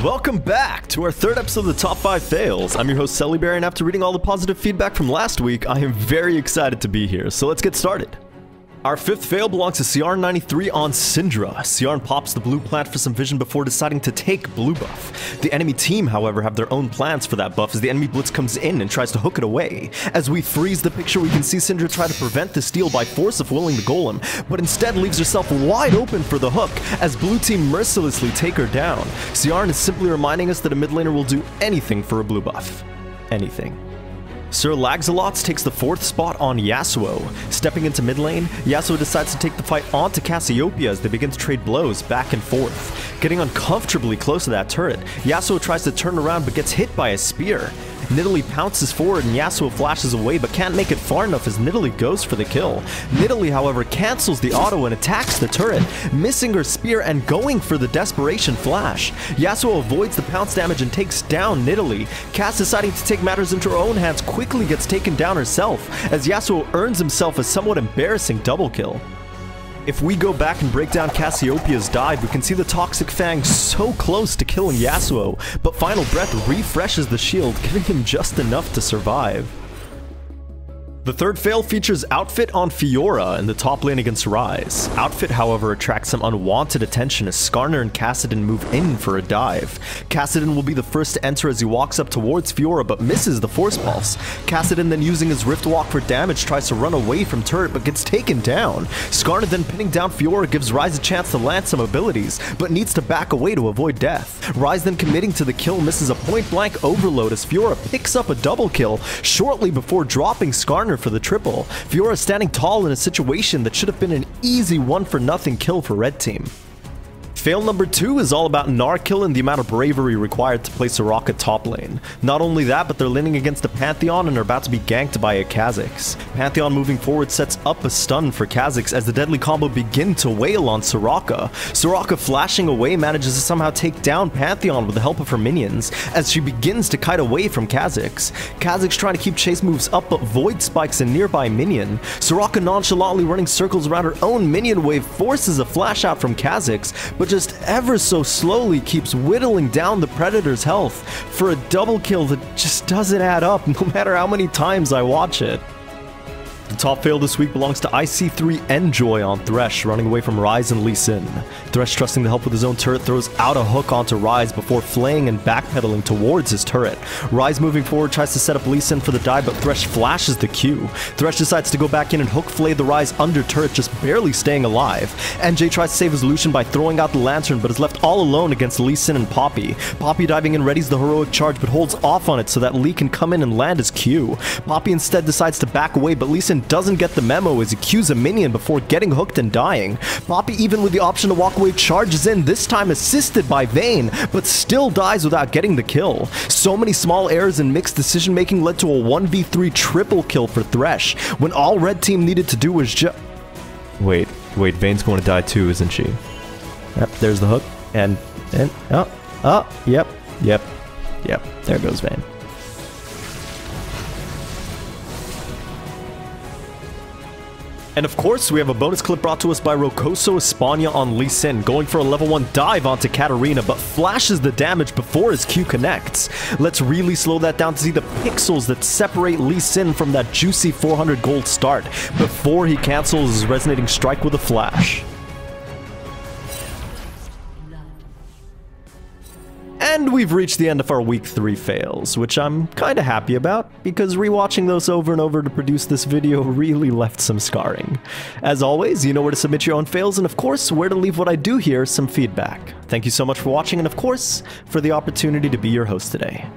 welcome back to our third episode of the Top 5 Fails. I'm your host, Cellyberry, and after reading all the positive feedback from last week, I am very excited to be here, so let's get started. Our fifth fail belongs to CR93 on Syndra. CR pops the blue plant for some vision before deciding to take blue buff. The enemy team, however, have their own plans for that buff as the enemy blitz comes in and tries to hook it away. As we freeze the picture, we can see Syndra try to prevent the steal by force of willing the golem, but instead leaves herself wide open for the hook as blue team mercilessly take her down. CR is simply reminding us that a mid laner will do anything for a blue buff. Anything. Sir Laxalots takes the 4th spot on Yasuo. Stepping into mid lane, Yasuo decides to take the fight onto Cassiopeia as they begin to trade blows back and forth. Getting uncomfortably close to that turret, Yasuo tries to turn around but gets hit by a spear. Nidalee pounces forward and Yasuo flashes away but can't make it far enough as Nidalee goes for the kill. Nidalee, however, cancels the auto and attacks the turret, missing her spear and going for the desperation flash. Yasuo avoids the pounce damage and takes down Nidalee. Cass, deciding to take matters into her own hands, quickly gets taken down herself as Yasuo earns himself a somewhat embarrassing double kill. If we go back and break down Cassiopeia's dive, we can see the Toxic Fang so close to killing Yasuo, but Final Breath refreshes the shield, giving him just enough to survive. The third fail features Outfit on Fiora in the top lane against Ryze. Outfit, however, attracts some unwanted attention as Skarner and Kassadin move in for a dive. Kassadin will be the first to enter as he walks up towards Fiora but misses the Force Pulse. Kassadin, then using his Rift Walk for damage, tries to run away from turret but gets taken down. Skarner, then pinning down Fiora, gives Ryze a chance to land some abilities but needs to back away to avoid death. Ryze, then committing to the kill, misses a point-blank overload as Fiora picks up a double kill shortly before dropping Skarner for the triple. Fiora standing tall in a situation that should have been an easy 1-for-0 kill for red team. Fail number 2 is all about Narkill and the amount of bravery required to play Soraka top lane. Not only that, but they're laning against a Pantheon and are about to be ganked by a Kha'Zix. Pantheon moving forward sets up a stun for Kha'Zix as the deadly combo begin to wail on Soraka. Soraka, flashing away, manages to somehow take down Pantheon with the help of her minions as she begins to kite away from Kha'Zix. Kha'Zix trying to keep chase moves up but void spikes a nearby minion. Soraka, nonchalantly running circles around her own minion wave, forces a flash out from Kha'Zix, but just ever so slowly keeps whittling down the Predator's health for a double kill that just doesn't add up no matter how many times I watch it. The top fail this week belongs to IC3 Enjoy on Thresh, running away from Ryze and Lee Sin. Thresh, trusting the help with his own turret, throws out a hook onto Ryze before flaying and backpedaling towards his turret. Ryze, moving forward, tries to set up Lee Sin for the dive, but Thresh flashes the Q. Thresh decides to go back in and hook flay the Ryze under turret, just barely staying alive. NJ tries to save his Lucian by throwing out the lantern, but is left all alone against Lee Sin and Poppy. Poppy diving in readies the heroic charge, but holds off on it so that Lee can come in and land his Q. Poppy instead decides to back away, but Lee Sin doesn't get the memo as he Qs a minion before getting hooked and dying. Poppy, even with the option to walk away, charges in, this time assisted by Vayne, but still dies without getting the kill. So many small errors and mixed decision making led to a 1v3 triple kill for Thresh, when all red team needed to do was just... Wait, Vayne's going to die too, isn't she? Yep, there's the hook, and yep, there goes Vayne. And of course, we have a bonus clip brought to us by Rocoso Espana on Lee Sin, going for a level 1 dive onto Katarina, but flashes the damage before his Q connects. Let's really slow that down to see the pixels that separate Lee Sin from that juicy 400 gold start, before he cancels his resonating strike with a flash. And we've reached the end of our week 3 fails, which I'm kinda happy about, because rewatching those over and over to produce this video really left some scarring. As always, you know where to submit your own fails, and of course, where to leave what I do here some feedback. Thank you so much for watching, and of course, for the opportunity to be your host today.